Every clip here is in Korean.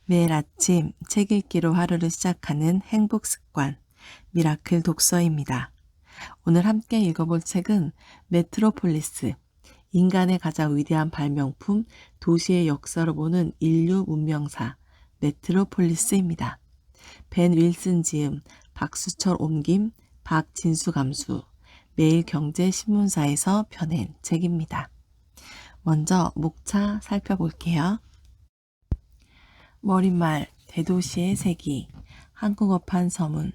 매일 아침 책 읽기로 하루를 시작하는 행복 습관, 미라클 독서입니다. 오늘 함께 읽어볼 책은 메트로폴리스, 인간의 가장 위대한 발명품, 도시의 역사로 보는 인류 문명사, 메트로폴리스입니다. 벤 윌슨 지음, 박수철 옮김, 박진수 감수, 매일경제신문사에서 펴낸 책입니다. 먼저 목차 살펴볼게요. 머릿말 대도시의 세기 한국어판 서문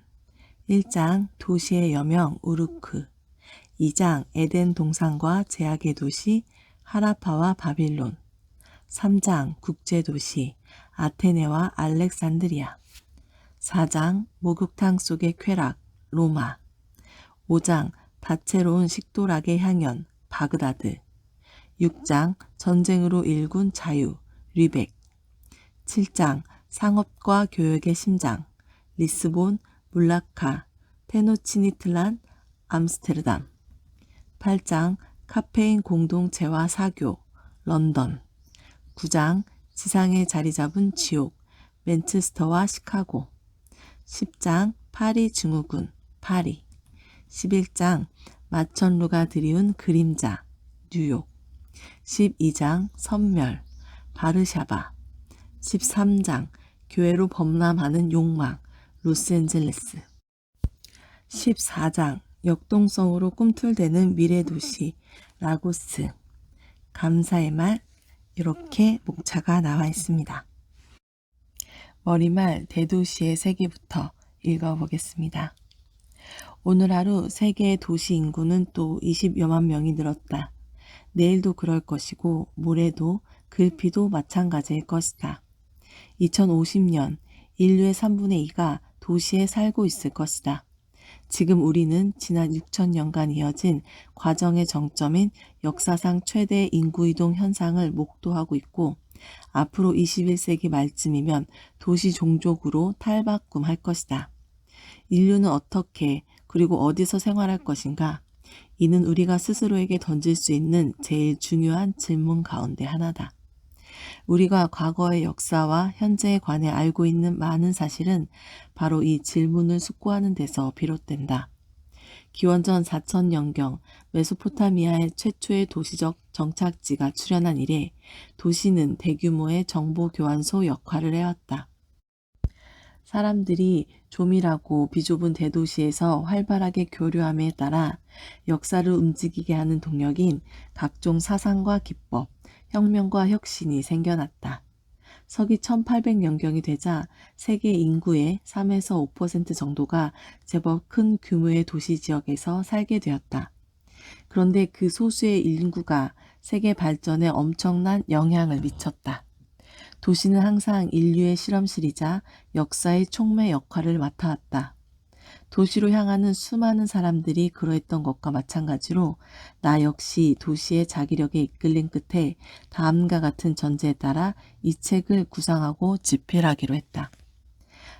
1장 도시의 여명 우르크 2장 에덴 동산과 제약의 도시 하라파와 바빌론 3장 국제도시 아테네와 알렉산드리아 4장 목욕탕 속의 쾌락 로마 5장 다채로운 식도락의 향연 바그다드 6장 전쟁으로 일군 자유 리벡 7장 상업과 교역의 심장 리스본, 물라카, 테노치니틀란, 암스테르담 8장 카페인 공동체와 사교 런던 9장 지상에 자리 잡은 지옥 맨체스터와 시카고 10장 파리 증후군 파리 11장 마천루가 드리운 그림자 뉴욕 12장 선멸 바르샤바 13장 교회로 범람하는 욕망 로스앤젤레스 14장 역동성으로 꿈틀대는 미래도시 라고스 감사의 말 이렇게 목차가 나와 있습니다. 머리말 대도시의 세계부터 읽어보겠습니다. 오늘 하루 세계의 도시 인구는 또 20여만 명이 늘었다. 내일도 그럴 것이고 모레도 글피도 마찬가지일 것이다. 2050년 인류의 3분의 2가 도시에 살고 있을 것이다. 지금 우리는 지난 6천년간 이어진 과정의 정점인 역사상 최대 인구이동 현상을 목도하고 있고 앞으로 21세기 말쯤이면 도시 종족으로 탈바꿈할 것이다. 인류는 어떻게 그리고 어디서 생활할 것인가? 이는 우리가 스스로에게 던질 수 있는 제일 중요한 질문 가운데 하나다. 우리가 과거의 역사와 현재에 관해 알고 있는 많은 사실은 바로 이 질문을 숙고하는 데서 비롯된다. 기원전 4000년경 메소포타미아의 최초의 도시적 정착지가 출현한 이래 도시는 대규모의 정보교환소 역할을 해왔다. 사람들이 조밀하고 비좁은 대도시에서 활발하게 교류함에 따라 역사를 움직이게 하는 동력인 각종 사상과 기법, 혁명과 혁신이 생겨났다. 서기 1800년경이 되자 세계 인구의 3에서 5% 정도가 제법 큰 규모의 도시 지역에서 살게 되었다. 그런데 그 소수의 인구가 세계 발전에 엄청난 영향을 미쳤다. 도시는 항상 인류의 실험실이자 역사의 촉매 역할을 맡아왔다. 도시로 향하는 수많은 사람들이 그러했던 것과 마찬가지로 나 역시 도시의 자기력에 이끌린 끝에 다음과 같은 전제에 따라 이 책을 구상하고 집필하기로 했다.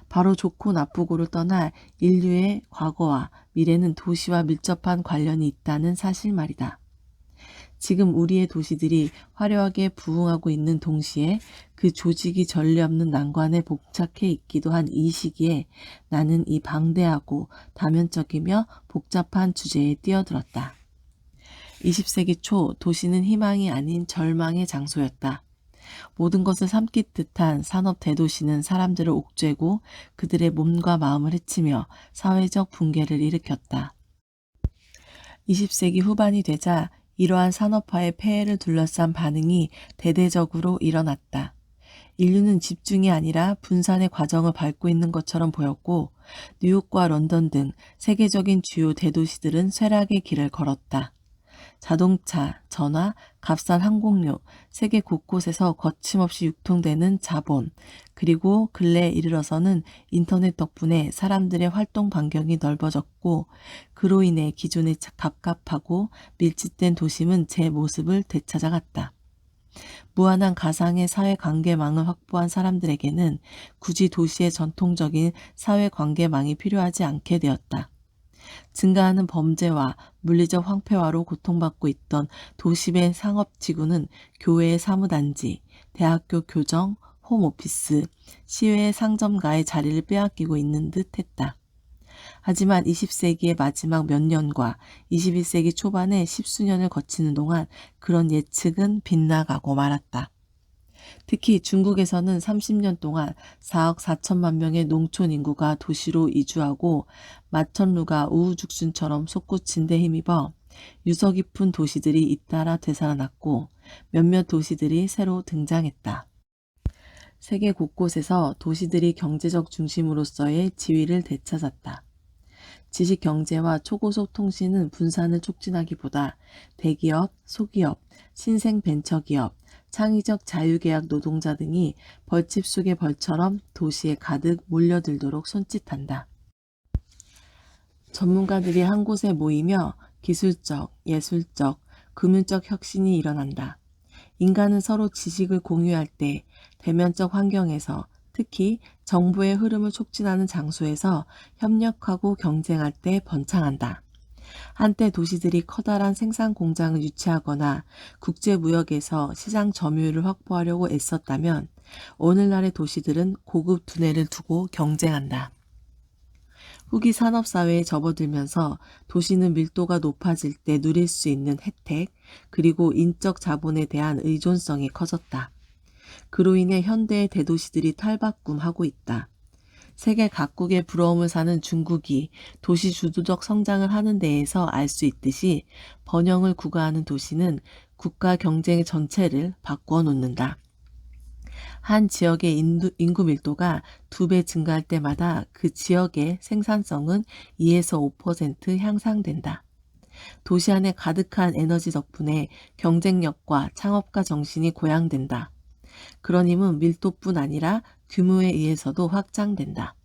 바로 좋고 나쁘고를 떠나 인류의 과거와 미래는 도시와 밀접한 관련이 있다는 사실 말이다. 지금 우리의 도시들이 화려하게 부흥하고 있는 동시에 그 조직이 전례 없는 난관에 복착해 있기도 한 이 시기에 나는 이 방대하고 다면적이며 복잡한 주제에 뛰어들었다. 20세기 초 도시는 희망이 아닌 절망의 장소였다. 모든 것을 삼킬 듯한 산업 대도시는 사람들을 옥죄고 그들의 몸과 마음을 해치며 사회적 붕괴를 일으켰다. 20세기 후반이 되자 이러한 산업화의 폐해를 둘러싼 반응이 대대적으로 일어났다. 인류는 집중이 아니라 분산의 과정을 밟고 있는 것처럼 보였고 뉴욕과 런던 등 세계적인 주요 대도시들은 쇠락의 길을 걸었다. 자동차, 전화, 값싼 항공료, 세계 곳곳에서 거침없이 유통되는 자본, 그리고 근래에 이르러서는 인터넷 덕분에 사람들의 활동 반경이 넓어졌고 그로 인해 기존의 갑갑하고 밀집된 도심은 제 모습을 되찾아갔다. 무한한 가상의 사회관계망을 확보한 사람들에게는 굳이 도시의 전통적인 사회관계망이 필요하지 않게 되었다. 증가하는 범죄와 물리적 황폐화로 고통받고 있던 도심의 상업지구는 교회의 사무단지, 대학교 교정, 홈오피스, 시외의 상점가의 자리를 빼앗기고 있는 듯 했다. 하지만 20세기의 마지막 몇 년과 21세기 초반의 10수년을 거치는 동안 그런 예측은 빗나가고 말았다. 특히 중국에서는 30년 동안 4억 4천만 명의 농촌 인구가 도시로 이주하고 마천루가 우후죽순처럼 솟구친 데 힘입어 유서 깊은 도시들이 잇따라 되살아났고 몇몇 도시들이 새로 등장했다. 세계 곳곳에서 도시들이 경제적 중심으로서의 지위를 되찾았다. 지식 경제와 초고속 통신은 분산을 촉진하기보다 대기업, 소기업, 신생 벤처기업, 창의적 자유계약 노동자 등이 벌집 속의 벌처럼 도시에 가득 몰려들도록 손짓한다. 전문가들이 한 곳에 모이며 기술적, 예술적, 금융적 혁신이 일어난다. 인간은 서로 지식을 공유할 때 대면적 환경에서 특히 정보의 흐름을 촉진하는 장소에서 협력하고 경쟁할 때 번창한다. 한때 도시들이 커다란 생산 공장을 유치하거나 국제무역에서 시장 점유율을 확보하려고 애썼다면 오늘날의 도시들은 고급 두뇌를 두고 경쟁한다. 후기 산업사회에 접어들면서 도시는 밀도가 높아질 때 누릴 수 있는 혜택, 그리고 인적 자본에 대한 의존성이 커졌다. 그로 인해 현대의 대도시들이 탈바꿈하고 있다. 세계 각국의 부러움을 사는 중국이 도시 주도적 성장을 하는 데에서 알 수 있듯이 번영을 구가하는 도시는 국가 경쟁 전체를 바꾸어 놓는다. 한 지역의 인구 밀도가 2배 증가할 때마다 그 지역의 생산성은 2에서 5% 향상된다. 도시 안에 가득한 에너지 덕분에 경쟁력과 창업가 정신이 고양된다. 그런 힘은 밀도뿐 아니라 규모에 의해서도 확장된다.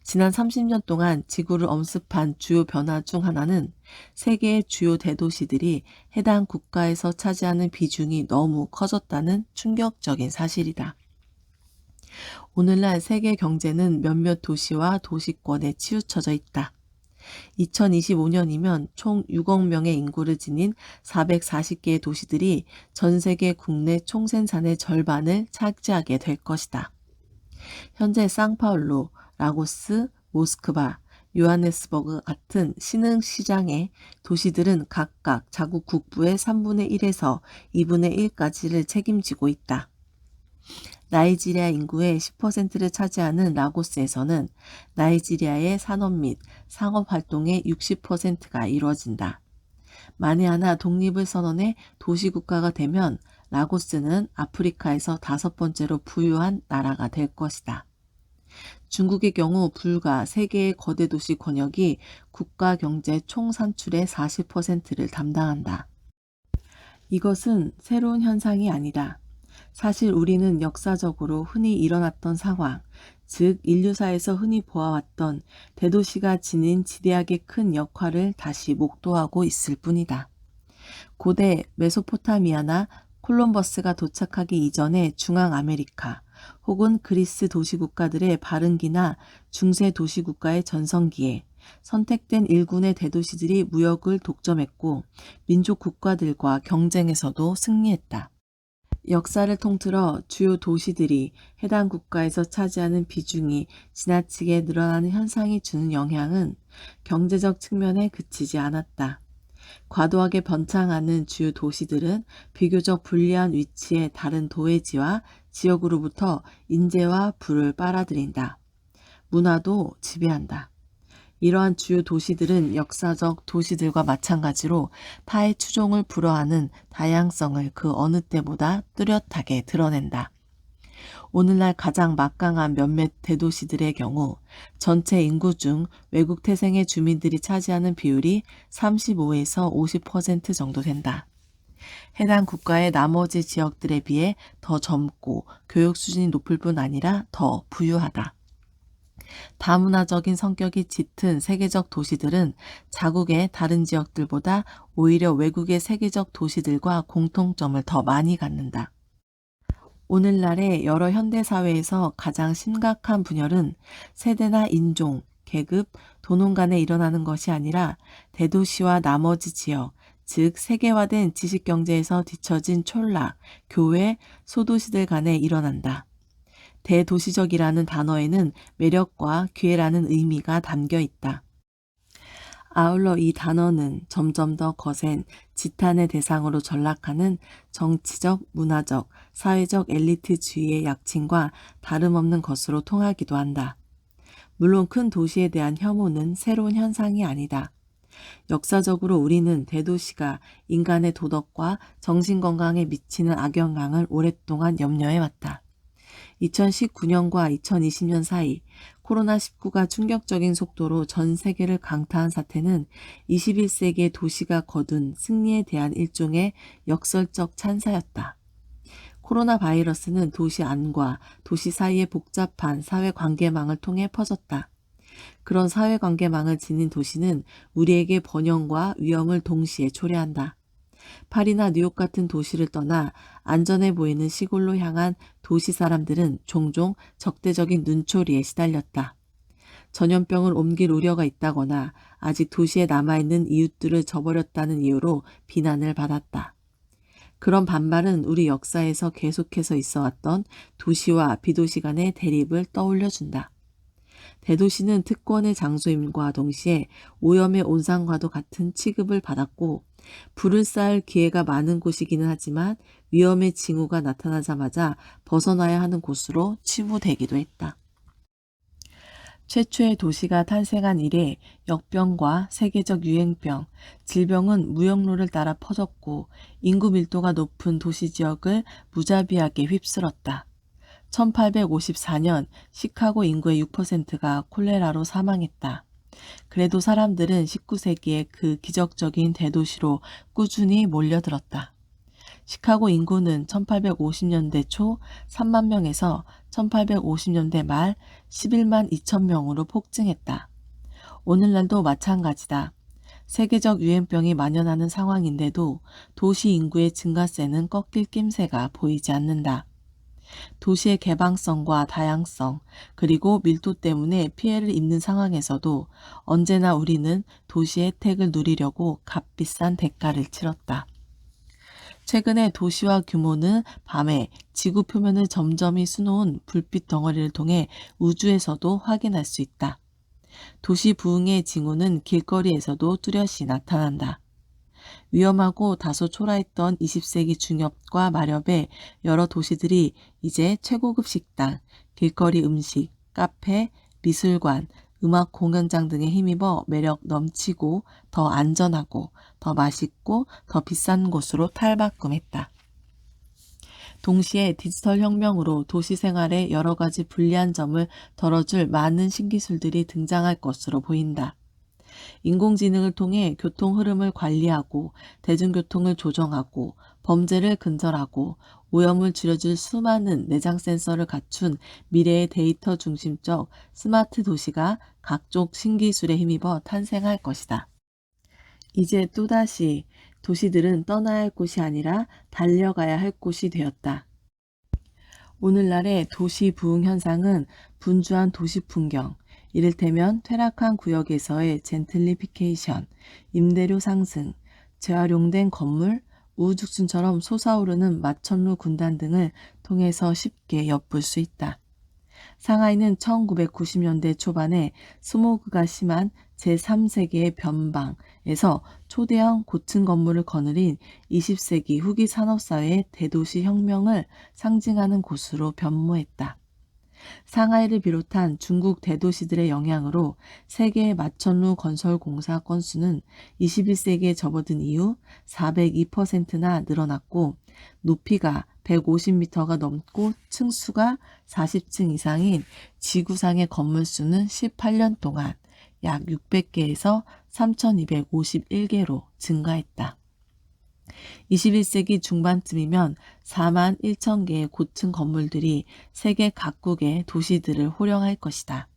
지난 30년 동안 지구를 엄습한 주요 변화 중 하나는 세계의 주요 대도시들이 해당 국가에서 차지하는 비중이 너무 커졌다는 충격적인 사실이다. 오늘날 세계 경제는 몇몇 도시와 도시권에 치우쳐져 있다. 2025년이면 총 6억 명의 인구를 지닌 440개의 도시들이 전 세계 국내 총생산의 절반을 차지하게 될 것이다. 현재 상파울루, 라고스, 모스크바, 요하네스버그 같은 신흥 시장의 도시들은 각각 자국 국부의 3분의 1에서 2분의 1까지를 책임지고 있다. 나이지리아 인구의 10%를 차지하는 라고스에서는 나이지리아의 산업 및 상업 활동의 60%가 이루어진다. 만에 하나 독립을 선언해 도시국가가 되면 라고스는 아프리카에서 5번째로 부유한 나라가 될 것이다. 중국의 경우 불과 3개의 거대 도시 권역이 국가 경제 총 산출의 40%를 담당한다. 이것은 새로운 현상이 아니다. 사실 우리는 역사적으로 흔히 일어났던 상황, 즉 인류사에서 흔히 보아왔던 대도시가 지닌 지대하게 큰 역할을 다시 목도하고 있을 뿐이다. 고대 메소포타미아나 콜럼버스가 도착하기 이전의 중앙아메리카 혹은 그리스 도시국가들의 발흥기나 중세 도시국가의 전성기에 선택된 일군의 대도시들이 무역을 독점했고 민족 국가들과 경쟁에서도 승리했다. 역사를 통틀어 주요 도시들이 해당 국가에서 차지하는 비중이 지나치게 늘어나는 현상이 주는 영향은 경제적 측면에 그치지 않았다. 과도하게 번창하는 주요 도시들은 비교적 불리한 위치의 다른 도회지와 지역으로부터 인재와 부를 빨아들인다. 문화도 지배한다. 이러한 주요 도시들은 역사적 도시들과 마찬가지로 타의 추종을 불허하는 다양성을 그 어느 때보다 뚜렷하게 드러낸다. 오늘날 가장 막강한 몇몇 대도시들의 경우 전체 인구 중 외국 태생의 주민들이 차지하는 비율이 35에서 50% 정도 된다. 해당 국가의 나머지 지역들에 비해 더 젊고 교육 수준이 높을 뿐 아니라 더 부유하다. 다문화적인 성격이 짙은 세계적 도시들은 자국의 다른 지역들보다 오히려 외국의 세계적 도시들과 공통점을 더 많이 갖는다. 오늘날의 여러 현대사회에서 가장 심각한 분열은 세대나 인종, 계급, 도농 간에 일어나는 것이 아니라 대도시와 나머지 지역, 즉 세계화된 지식경제에서 뒤처진 촌락, 교회, 소도시들 간에 일어난다. 대도시적이라는 단어에는 매력과 기회라는 의미가 담겨 있다. 아울러 이 단어는 점점 더 거센 지탄의 대상으로 전락하는 정치적, 문화적, 사회적 엘리트주의의 약칭과 다름없는 것으로 통하기도 한다. 물론 큰 도시에 대한 혐오는 새로운 현상이 아니다. 역사적으로 우리는 대도시가 인간의 도덕과 정신건강에 미치는 악영향을 오랫동안 염려해왔다. 2019년과 2020년 사이 코로나19가 충격적인 속도로 전 세계를 강타한 사태는 21세기의 도시가 거둔 승리에 대한 일종의 역설적 찬사였다. 코로나 바이러스는 도시 안과 도시 사이의 복잡한 사회관계망을 통해 퍼졌다. 그런 사회관계망을 지닌 도시는 우리에게 번영과 위험을 동시에 초래한다. 파리나 뉴욕 같은 도시를 떠나 안전해 보이는 시골로 향한 도시 사람들은 종종 적대적인 눈초리에 시달렸다. 전염병을 옮길 우려가 있다거나 아직 도시에 남아있는 이웃들을 저버렸다는 이유로 비난을 받았다. 그런 반발은 우리 역사에서 계속해서 있어왔던 도시와 비도시 간의 대립을 떠올려준다. 대도시는 특권의 장소임과 동시에 오염의 온상과도 같은 취급을 받았고 불을 쌓을 기회가 많은 곳이기는 하지만 위험의 징후가 나타나자마자 벗어나야 하는 곳으로 치부되기도 했다. 최초의 도시가 탄생한 이래 역병과 세계적 유행병, 질병은 무역로를 따라 퍼졌고 인구 밀도가 높은 도시 지역을 무자비하게 휩쓸었다. 1854년 시카고 인구의 6%가 콜레라로 사망했다. 그래도 사람들은 19세기에 그 기적적인 대도시로 꾸준히 몰려들었다. 시카고 인구는 1850년대 초 3만 명에서 1850년대 말 11만 2천 명으로 폭증했다. 오늘날도 마찬가지다. 세계적 유행병이 만연하는 상황인데도 도시 인구의 증가세는 꺾일 낌새가 보이지 않는다. 도시의 개방성과 다양성, 그리고 밀도 때문에 피해를 입는 상황에서도 언제나 우리는 도시의 혜택을 누리려고 값비싼 대가를 치렀다. 최근에 도시화 규모는 밤에 지구 표면을 점점이 수놓은 불빛 덩어리를 통해 우주에서도 확인할 수 있다. 도시 부흥의 징후는 길거리에서도 뚜렷이 나타난다. 위험하고 다소 초라했던 20세기 중엽과 마렵의 여러 도시들이 이제 최고급 식당, 길거리 음식, 카페, 미술관, 음악 공연장 등에 힘입어 매력 넘치고 더 안전하고 더 맛있고 더 비싼 곳으로 탈바꿈했다. 동시에 디지털 혁명으로 도시 생활의 여러 가지 불리한 점을 덜어줄 많은 신기술들이 등장할 것으로 보인다. 인공지능을 통해 교통 흐름을 관리하고 대중교통을 조정하고 범죄를 근절하고 오염을 줄여줄 수많은 내장 센서를 갖춘 미래의 데이터 중심적 스마트 도시가 각종 신기술에 힘입어 탄생할 것이다. 이제 또다시 도시들은 떠나야 할 곳이 아니라 달려가야 할 곳이 되었다. 오늘날의 도시 부흥 현상은 분주한 도시 풍경, 이를테면 퇴락한 구역에서의 젠틀리피케이션, 임대료 상승, 재활용된 건물, 우후죽순처럼 솟아오르는 마천루 군단 등을 통해서 쉽게 엿볼 수 있다. 상하이는 1990년대 초반에 스모그가 심한 제3세계의 변방에서 초대형 고층 건물을 거느린 20세기 후기 산업사회의 대도시 혁명을 상징하는 곳으로 변모했다. 상하이를 비롯한 중국 대도시들의 영향으로 세계 마천루 건설 공사 건수는 21세기에 접어든 이후 402%나 늘어났고 높이가 150m가 넘고 층수가 40층 이상인 지구상의 건물 수는 18년 동안 약 600개에서 3,251개로 증가했다. 21세기 중반쯤이면 4만 1천 개의 고층 건물들이 세계 각국의 도시들을 호령할 것이다.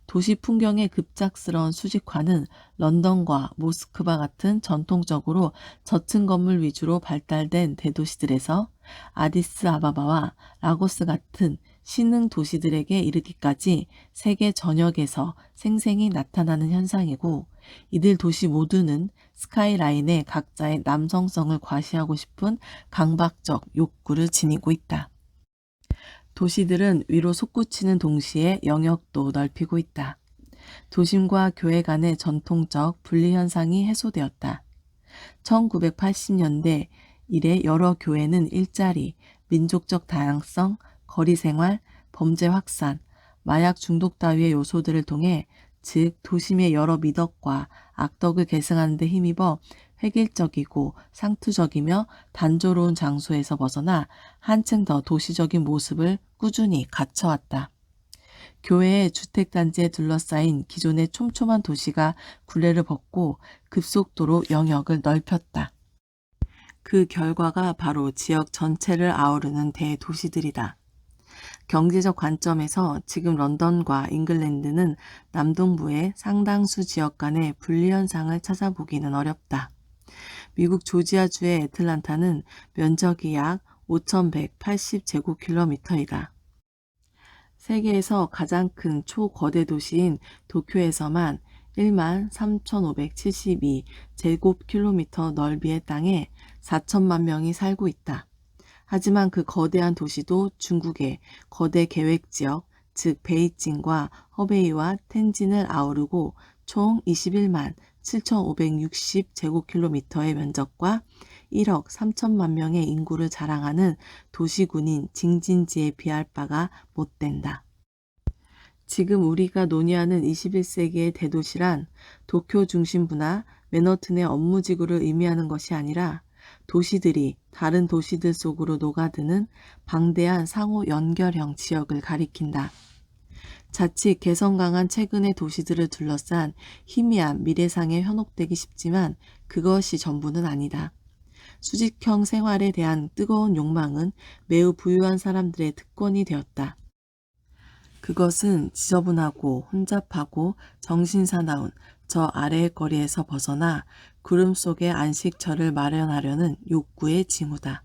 도시 풍경의 급작스러운 수직화는 런던과 모스크바 같은 전통적으로 저층 건물 위주로 발달된 대도시들에서 아디스아바바와 라고스 같은 신흥 도시들에게 이르기까지 세계 전역에서 생생히 나타나는 현상이고 이들 도시 모두는 스카이라인에 각자의 남성성을 과시하고 싶은 강박적 욕구를 지니고 있다. 도시들은 위로 솟구치는 동시에 영역도 넓히고 있다. 도심과 교회 간의 전통적 분리 현상이 해소되었다. 1980년대 이래 여러 교회는 일자리, 민족적 다양성, 거리 생활, 범죄 확산, 마약 중독 따위의 요소들을 통해 즉 도심의 여러 미덕과 악덕을 계승하는 데 힘입어 획일적이고 상투적이며 단조로운 장소에서 벗어나 한층 더 도시적인 모습을 꾸준히 갖춰왔다. 교회의 주택단지에 둘러싸인 기존의 촘촘한 도시가 굴레를 벗고 급속도로 영역을 넓혔다. 그 결과가 바로 지역 전체를 아우르는 대도시들이다. 경제적 관점에서 지금 런던과 잉글랜드는 남동부의 상당수 지역 간의 분리현상을 찾아보기는 어렵다. 미국 조지아주의 애틀란타는 면적이 약 5,180제곱킬로미터이다. 세계에서 가장 큰 초거대 도시인 도쿄에서만 13,572제곱킬로미터 넓이의 땅에 4천만 명이 살고 있다. 하지만 그 거대한 도시도 중국의 거대 계획지역, 즉 베이징과 허베이와 텐진을 아우르고 총 21만 7,560제곱킬로미터의 면적과 1억 3천만 명의 인구를 자랑하는 도시군인 징진지에 비할 바가 못된다. 지금 우리가 논의하는 21세기의 대도시란 도쿄 중심부나 맨하튼의 업무지구를 의미하는 것이 아니라 도시들이 다른 도시들 속으로 녹아드는 방대한 상호 연결형 지역을 가리킨다. 자칫 개성 강한 최근의 도시들을 둘러싼 희미한 미래상에 현혹되기 쉽지만 그것이 전부는 아니다. 수직형 생활에 대한 뜨거운 욕망은 매우 부유한 사람들의 특권이 되었다. 그것은 지저분하고 혼잡하고 정신사나운 저 아래의 거리에서 벗어나 구름 속의 안식처를 마련하려는 욕구의 징후다.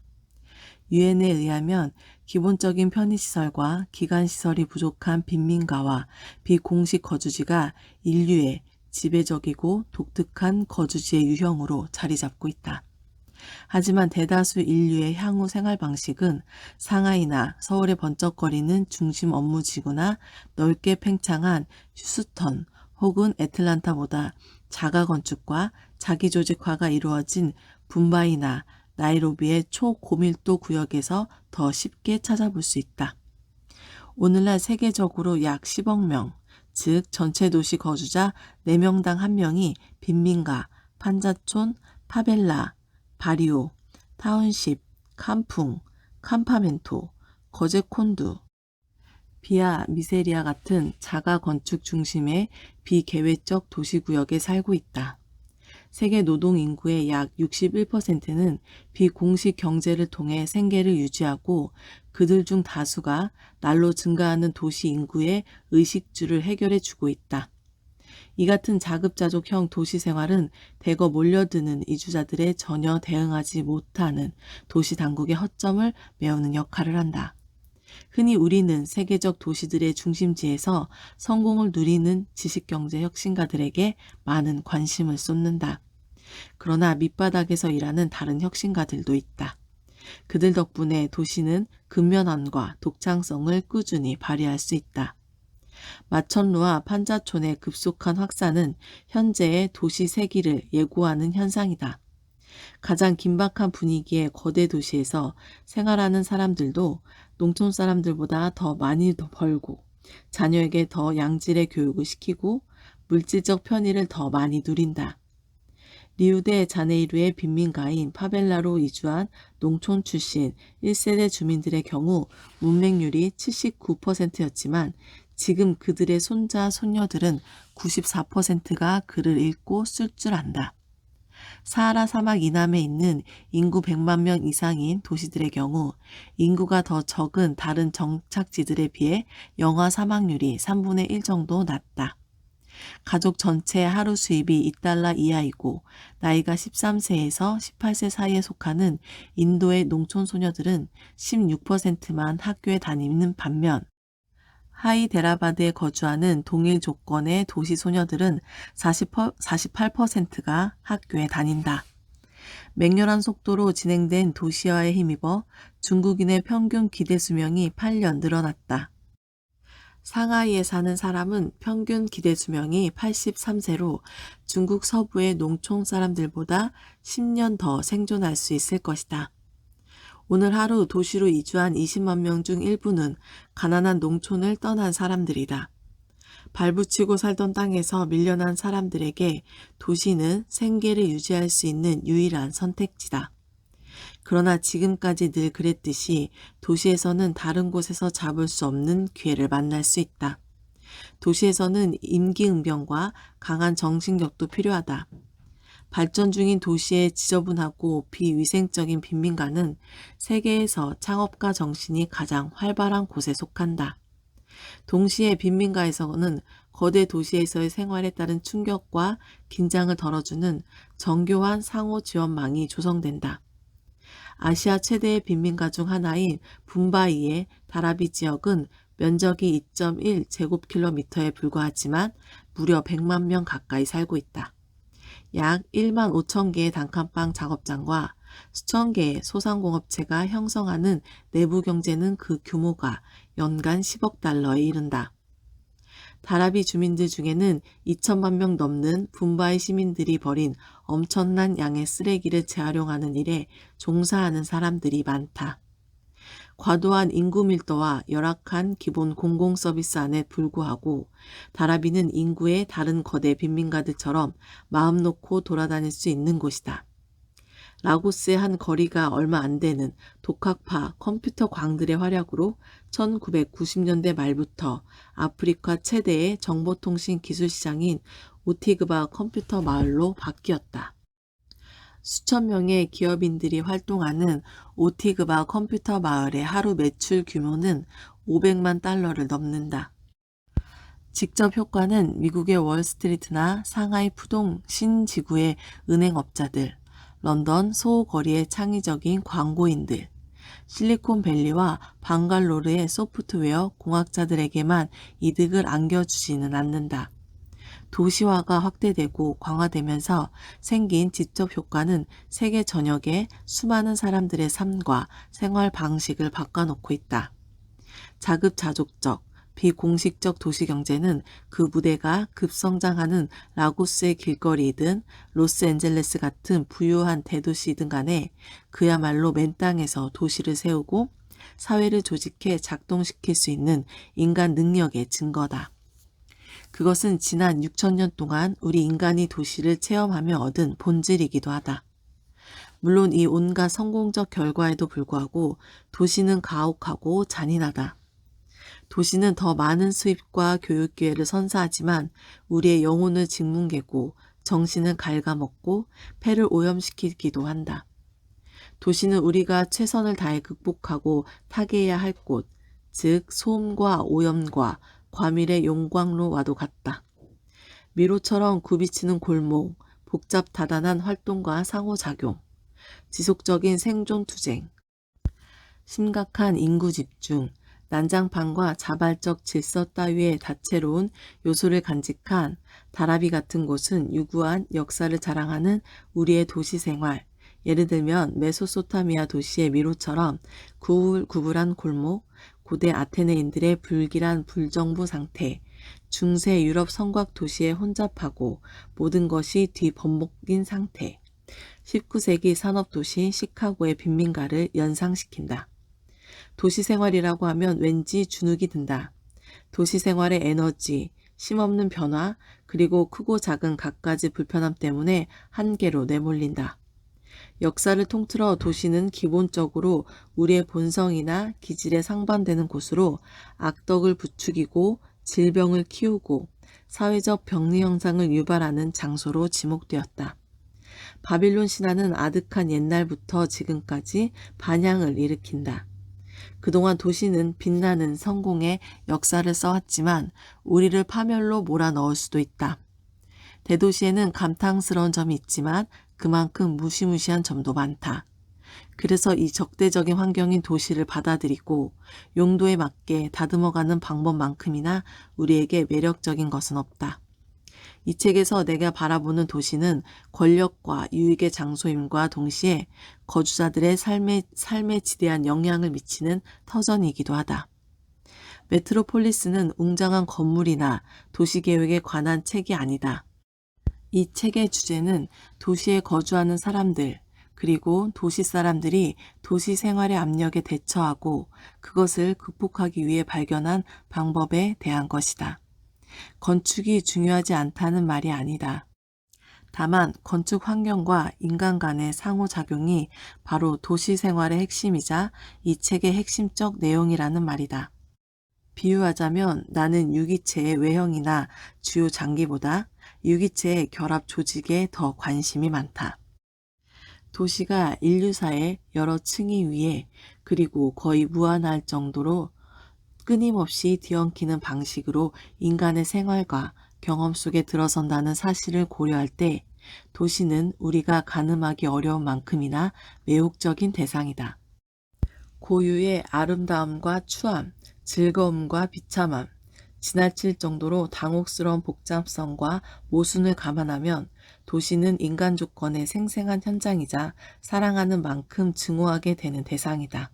유엔에 의하면 기본적인 편의시설과 기관시설이 부족한 빈민가와 비공식 거주지가 인류의 지배적이고 독특한 거주지의 유형으로 자리 잡고 있다. 하지만 대다수 인류의 향후 생활 방식은 상하이나 서울의 번쩍거리는 중심 업무지구나 넓게 팽창한 휴스턴 혹은 애틀란타보다 자가 건축과 자기조직화가 이루어진 붐바이나 나이로비의 초고밀도 구역에서 더 쉽게 찾아볼 수 있다. 오늘날 세계적으로 약 10억 명, 즉 전체 도시 거주자 4명당 1명이 빈민가, 판자촌, 파벨라, 바리오, 타운십, 캄풍, 캄파멘토, 거제콘두, 비아 미세리아 같은 자가 건축 중심의 비계획적 도시구역에 살고 있다. 세계 노동 인구의 약 61%는 비공식 경제를 통해 생계를 유지하고 그들 중 다수가 날로 증가하는 도시 인구의 의식주를 해결해 주고 있다. 이 같은 자급자족형 도시 생활은 대거 몰려드는 이주자들의 전혀 대응하지 못하는 도시 당국의 허점을 메우는 역할을 한다. 흔히 우리는 세계적 도시들의 중심지에서 성공을 누리는 지식경제 혁신가들에게 많은 관심을 쏟는다. 그러나 밑바닥에서 일하는 다른 혁신가들도 있다. 그들 덕분에 도시는 근면함과 독창성을 꾸준히 발휘할 수 있다. 마천루와 판자촌의 급속한 확산은 현재의 도시 세기를 예고하는 현상이다. 가장 긴박한 분위기의 거대 도시에서 생활하는 사람들도 농촌 사람들보다 더 많이 벌고 자녀에게 더 양질의 교육을 시키고 물질적 편의를 더 많이 누린다. 리우데 자네이루의 빈민가인 파벨라로 이주한 농촌 출신 1세대 주민들의 경우 문맹률이 79%였지만 지금 그들의 손자, 손녀들은 94%가 글을 읽고 쓸 줄 안다. 사하라 사막 이남에 있는 인구 100만 명 이상인 도시들의 경우 인구가 더 적은 다른 정착지들에 비해 영아 사망률이 3분의 1 정도 낮다. 가족 전체의 하루 수입이 $2 이하이고 나이가 13세에서 18세 사이에 속하는 인도의 농촌 소녀들은 16%만 학교에 다니는 반면 하이데라바드에 거주하는 동일 조건의 도시 소녀들은 48%가 학교에 다닌다. 맹렬한 속도로 진행된 도시화에 힘입어 중국인의 평균 기대 수명이 8년 늘어났다. 상하이에 사는 사람은 평균 기대 수명이 83세로 중국 서부의 농촌 사람들보다 10년 더 생존할 수 있을 것이다. 오늘 하루 도시로 이주한 20만 명 중 일부는 가난한 농촌을 떠난 사람들이다. 발붙이고 살던 땅에서 밀려난 사람들에게 도시는 생계를 유지할 수 있는 유일한 선택지다. 그러나 지금까지 늘 그랬듯이 도시에서는 다른 곳에서 잡을 수 없는 기회를 만날 수 있다. 도시에서는 임기응변과 강한 정신력도 필요하다. 발전 중인 도시의 지저분하고 비위생적인 빈민가는 세계에서 창업가 정신이 가장 활발한 곳에 속한다. 동시에 빈민가에서는 거대 도시에서의 생활에 따른 충격과 긴장을 덜어주는 정교한 상호 지원망이 조성된다. 아시아 최대의 빈민가 중 하나인 붐바이의 다라비 지역은 면적이 2.1제곱킬로미터에 불과하지만 무려 100만 명 가까이 살고 있다. 약 1만 5천 개의 단칸방 작업장과 수천 개의 소상공업체가 형성하는 내부 경제는 그 규모가 연간 10억 달러에 이른다. 다라비 주민들 중에는 2천만 명 넘는 붐바이 시민들이 버린 엄청난 양의 쓰레기를 재활용하는 일에 종사하는 사람들이 많다. 과도한 인구 밀도와 열악한 기본 공공 서비스안에 불구하고 다라비는 인구의 다른 거대 빈민가들처럼 마음 놓고 돌아다닐 수 있는 곳이다. 라고스의 한 거리가 얼마 안 되는 독학파 컴퓨터 광들의 활약으로 1990년대 말부터 아프리카 최대의 정보통신 기술 시장인 오티그바 컴퓨터 마을로 바뀌었다. 수천 명의 기업인들이 활동하는 오티그바 컴퓨터 마을의 하루 매출 규모는 500만 달러를 넘는다. 직접 효과는 미국의 월스트리트나 상하이 푸동 신지구의 은행업자들, 런던 소호거리의 창의적인 광고인들, 실리콘밸리와 방갈로르의 소프트웨어 공학자들에게만 이득을 안겨주지는 않는다. 도시화가 확대되고 광화되면서 생긴 직접 효과는 세계 전역의 수많은 사람들의 삶과 생활 방식을 바꿔놓고 있다. 자급자족적, 비공식적 도시경제는 그 무대가 급성장하는 라고스의 길거리이든 로스앤젤레스 같은 부유한 대도시이든 간에 그야말로 맨 땅에서 도시를 세우고 사회를 조직해 작동시킬 수 있는 인간 능력의 증거다. 그것은 지난 6천년 동안 우리 인간이 도시를 체험하며 얻은 본질이기도 하다. 물론 이 온갖 성공적 결과에도 불구하고 도시는 가혹하고 잔인하다. 도시는 더 많은 수입과 교육 기회를 선사하지만 우리의 영혼을 짓뭉개고 정신을 갉아먹고 폐를 오염시키기도 한다. 도시는 우리가 최선을 다해 극복하고 타개해야 할 곳, 즉 소음과 오염과 과밀의 용광로와도 같다. 미로처럼 굽이치는 골목, 복잡 다단한 활동과 상호작용, 지속적인 생존투쟁, 심각한 인구 집중, 난장판과 자발적 질서 따위의 다채로운 요소를 간직한 다라비 같은 곳은 유구한 역사를 자랑하는 우리의 도시 생활, 예를 들면 메소소타미아 도시의 미로처럼 구불구불한 골목, 고대 아테네인들의 불길한 불정부 상태, 중세 유럽 성곽 도시의 혼잡하고 모든 것이 뒤범벅인 상태, 19세기 산업도시 시카고의 빈민가를 연상시킨다. 도시생활이라고 하면 왠지 주눅이 든다. 도시생활의 에너지, 쉼없는 변화, 그리고 크고 작은 갖가지 불편함 때문에 한계로 내몰린다. 역사를 통틀어 도시는 기본적으로 우리의 본성이나 기질에 상반되는 곳으로 악덕을 부추기고 질병을 키우고 사회적 병리 현상을 유발하는 장소로 지목되었다. 바빌론 신화는 아득한 옛날부터 지금까지 반향을 일으킨다. 그동안 도시는 빛나는 성공의 역사를 써왔지만 우리를 파멸로 몰아넣을 수도 있다. 대도시에는 감탄스러운 점이 있지만 그만큼 무시무시한 점도 많다. 그래서 이 적대적인 환경인 도시를 받아들이고 용도에 맞게 다듬어가는 방법만큼이나 우리에게 매력적인 것은 없다. 이 책에서 내가 바라보는 도시는 권력과 유익의 장소임과 동시에 거주자들의 삶에 지대한 영향을 미치는 터전이기도 하다. 메트로폴리스는 웅장한 건물이나 도시계획에 관한 책이 아니다. 이 책의 주제는 도시에 거주하는 사람들, 그리고 도시 사람들이 도시 생활의 압력에 대처하고 그것을 극복하기 위해 발견한 방법에 대한 것이다. 건축이 중요하지 않다는 말이 아니다. 다만 건축 환경과 인간 간의 상호작용이 바로 도시 생활의 핵심이자 이 책의 핵심적 내용이라는 말이다. 비유하자면 나는 유기체의 외형이나 주요 장기보다 유기체의 결합 조직에 더 관심이 많다. 도시가 인류사의 여러 층위 위에 그리고 거의 무한할 정도로 끊임없이 뒤엉키는 방식으로 인간의 생활과 경험 속에 들어선다는 사실을 고려할 때 도시는 우리가 가늠하기 어려운 만큼이나 매혹적인 대상이다. 고유의 아름다움과 추함, 즐거움과 비참함, 지나칠 정도로 당혹스러운 복잡성과 모순을 감안하면 도시는 인간 조건의 생생한 현장이자 사랑하는 만큼 증오하게 되는 대상이다.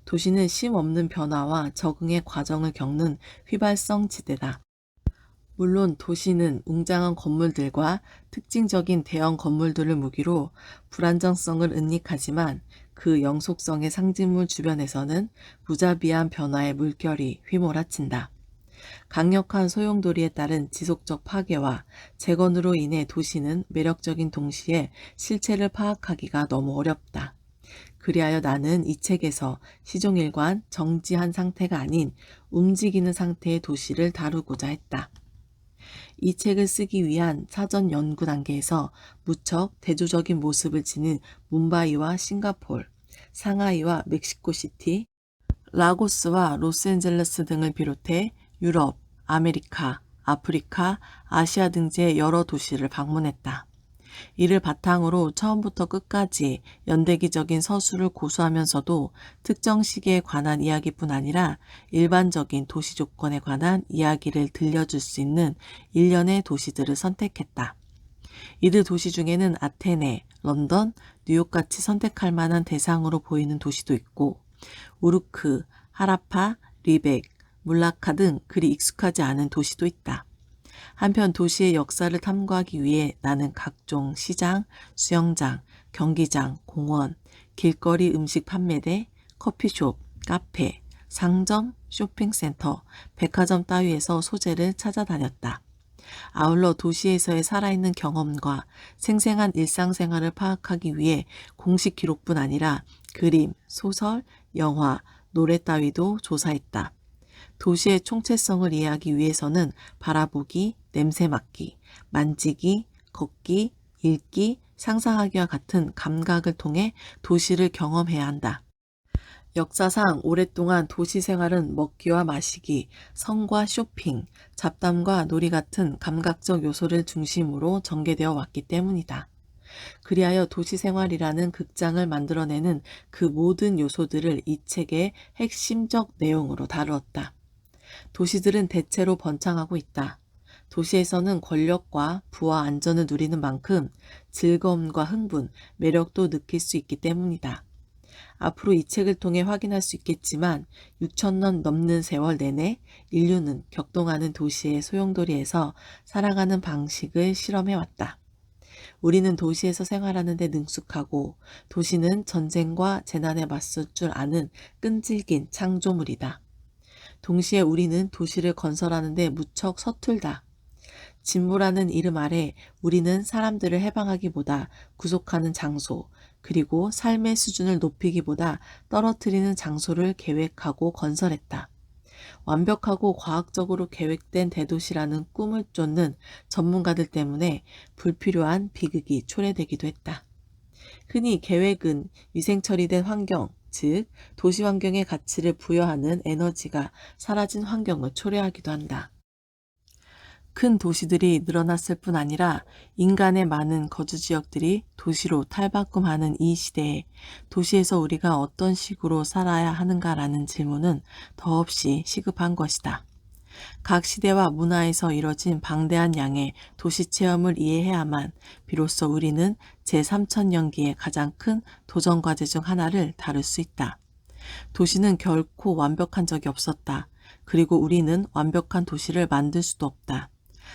도시는 쉼 없는 변화와 적응의 과정을 겪는 휘발성 지대다. 물론 도시는 웅장한 건물들과 특징적인 대형 건물들을 무기로 불안정성을 은닉하지만 그 영속성의 상징물 주변에서는 무자비한 변화의 물결이 휘몰아친다. 강력한 소용돌이에 따른 지속적 파괴와 재건으로 인해 도시는 매력적인 동시에 실체를 파악하기가 너무 어렵다. 그리하여 나는 이 책에서 시종일관 정지한 상태가 아닌 움직이는 상태의 도시를 다루고자 했다. 이 책을 쓰기 위한 사전 연구 단계에서 무척 대조적인 모습을 지닌 뭄바이와 싱가폴, 상하이와 멕시코시티, 라고스와 로스앤젤레스 등을 비롯해 유럽, 아메리카, 아프리카, 아시아 등지의 여러 도시를 방문했다. 이를 바탕으로 처음부터 끝까지 연대기적인 서술을 고수하면서도 특정 시기에 관한 이야기뿐 아니라 일반적인 도시 조건에 관한 이야기를 들려줄 수 있는 일련의 도시들을 선택했다. 이들 도시 중에는 아테네, 런던, 뉴욕같이 선택할 만한 대상으로 보이는 도시도 있고 우르크, 하라파, 리벡, 물라카 등 그리 익숙하지 않은 도시도 있다. 한편 도시의 역사를 탐구하기 위해 나는 각종 시장, 수영장, 경기장, 공원, 길거리 음식 판매대, 커피숍, 카페, 상점, 쇼핑센터, 백화점 따위에서 소재를 찾아다녔다. 아울러 도시에서의 살아있는 경험과 생생한 일상생활을 파악하기 위해 공식 기록뿐 아니라 그림, 소설, 영화, 노래 따위도 조사했다. 도시의 총체성을 이해하기 위해서는 바라보기, 냄새 맡기, 만지기, 걷기, 읽기, 상상하기와 같은 감각을 통해 도시를 경험해야 한다. 역사상 오랫동안 도시 생활은 먹기와 마시기, 성과 쇼핑, 잡담과 놀이 같은 감각적 요소를 중심으로 전개되어 왔기 때문이다. 그리하여 도시 생활이라는 극장을 만들어내는 그 모든 요소들을 이 책의 핵심적 내용으로 다루었다. 도시들은 대체로 번창하고 있다. 도시에서는 권력과 부와 안전을 누리는 만큼 즐거움과 흥분, 매력도 느낄 수 있기 때문이다. 앞으로 이 책을 통해 확인할 수 있겠지만 6,000년 넘는 세월 내내 인류는 격동하는 도시의 소용돌이에서 살아가는 방식을 실험해왔다. 우리는 도시에서 생활하는 데 능숙하고 도시는 전쟁과 재난에 맞설 줄 아는 끈질긴 창조물이다. 동시에 우리는 도시를 건설하는 데 무척 서툴다. 진보라는 이름 아래 우리는 사람들을 해방하기보다 구속하는 장소, 그리고 삶의 수준을 높이기보다 떨어뜨리는 장소를 계획하고 건설했다. 완벽하고 과학적으로 계획된 대도시라는 꿈을 쫓는 전문가들 때문에 불필요한 비극이 초래되기도 했다. 흔히 계획은 위생 처리된 환경, 즉 도시 환경의 가치를 부여하는 에너지가 사라진 환경을 초래하기도 한다. 큰 도시들이 늘어났을 뿐 아니라 인간의 많은 거주 지역들이 도시로 탈바꿈하는 이 시대에 도시에서 우리가 어떤 식으로 살아야 하는가라는 질문은 더없이 시급한 것이다. 각 시대와 문화에서 이뤄진 방대한 양의 도시 체험을 이해해야만 비로소 우리는 제3천년기의 가장 큰 도전 과제 중 하나를 다룰 수 있다. 도시는 결코 완벽한 적이 없었다. 그리고 우리는 완벽한 도시를 만들 수도 없다.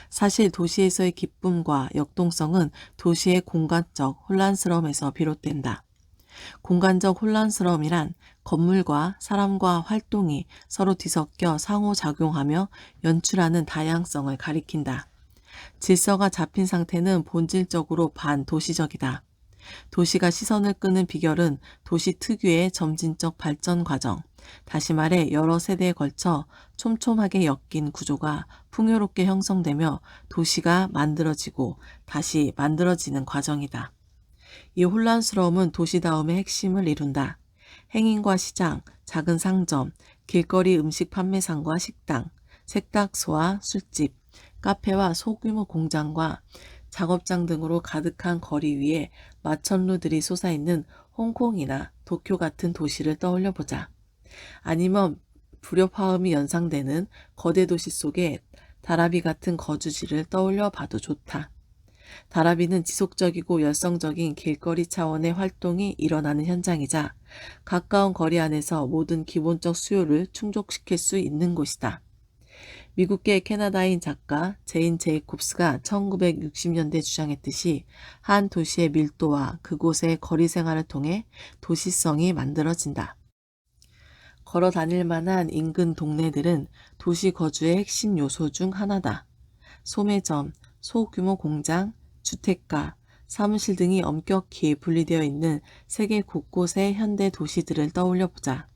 사실 도시에서의 기쁨과 역동성은 도시의 공간적 혼란스러움에서 비롯된다. 공간적 혼란스러움이란 건물과 사람과 활동이 서로 뒤섞여 상호작용하며 연출하는 다양성을 가리킨다. 질서가 잡힌 상태는 본질적으로 반도시적이다. 도시가 시선을 끄는 비결은 도시 특유의 점진적 발전 과정, 다시 말해 여러 세대에 걸쳐 촘촘하게 엮인 구조가 풍요롭게 형성되며 도시가 만들어지고 다시 만들어지는 과정이다. 이 혼란스러움은 도시다움의 핵심을 이룬다. 행인과 시장, 작은 상점, 길거리 음식 판매상과 식당, 세탁소와 술집, 카페와 소규모 공장과 작업장 등으로 가득한 거리 위에 마천루들이 솟아있는 홍콩이나 도쿄 같은 도시를 떠올려 보자. 아니면 불협화음이 연상되는 거대 도시 속에 다라비 같은 거주지를 떠올려 봐도 좋다. 다라비는 지속적이고 열성적인 길거리 차원의 활동이 일어나는 현장이자 가까운 거리 안에서 모든 기본적 수요를 충족시킬 수 있는 곳이다. 미국계 캐나다인 작가 제인 제이콥스가 1960년대 주장했듯이 한 도시의 밀도와 그곳의 거리 생활을 통해 도시성이 만들어진다. 걸어 다닐 만한 인근 동네들은 도시 거주의 핵심 요소 중 하나다. 소매점, 소규모 공장, 주택가, 사무실 등이 엄격히 분리되어 있는 세계 곳곳의 현대 도시들을 떠올려 보자.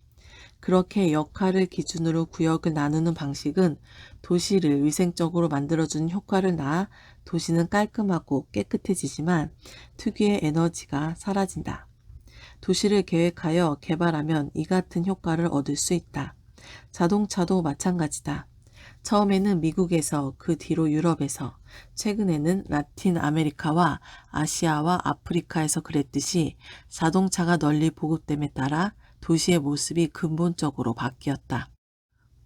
그렇게 역할을 기준으로 구역을 나누는 방식은 도시를 위생적으로 만들어주는 효과를 낳아 도시는 깔끔하고 깨끗해지지만 특유의 에너지가 사라진다. 도시를 계획하여 개발하면 이 같은 효과를 얻을 수 있다. 자동차도 마찬가지다. 처음에는 미국에서, 그 뒤로 유럽에서, 최근에는 라틴 아메리카와 아시아와 아프리카에서 그랬듯이 자동차가 널리 보급됨에 따라 도시의 모습이 근본적으로 바뀌었다.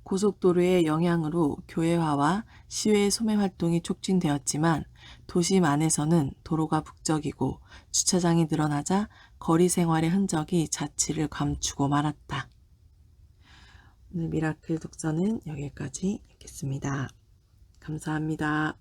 고속도로의 영향으로 교외화와 시외 소매 활동이 촉진되었지만 도심 안에서는 도로가 북적이고 주차장이 늘어나자 거리 생활의 흔적이 자취를 감추고 말았다. 오늘 미라클 독서는 여기까지 읽겠습니다. 감사합니다.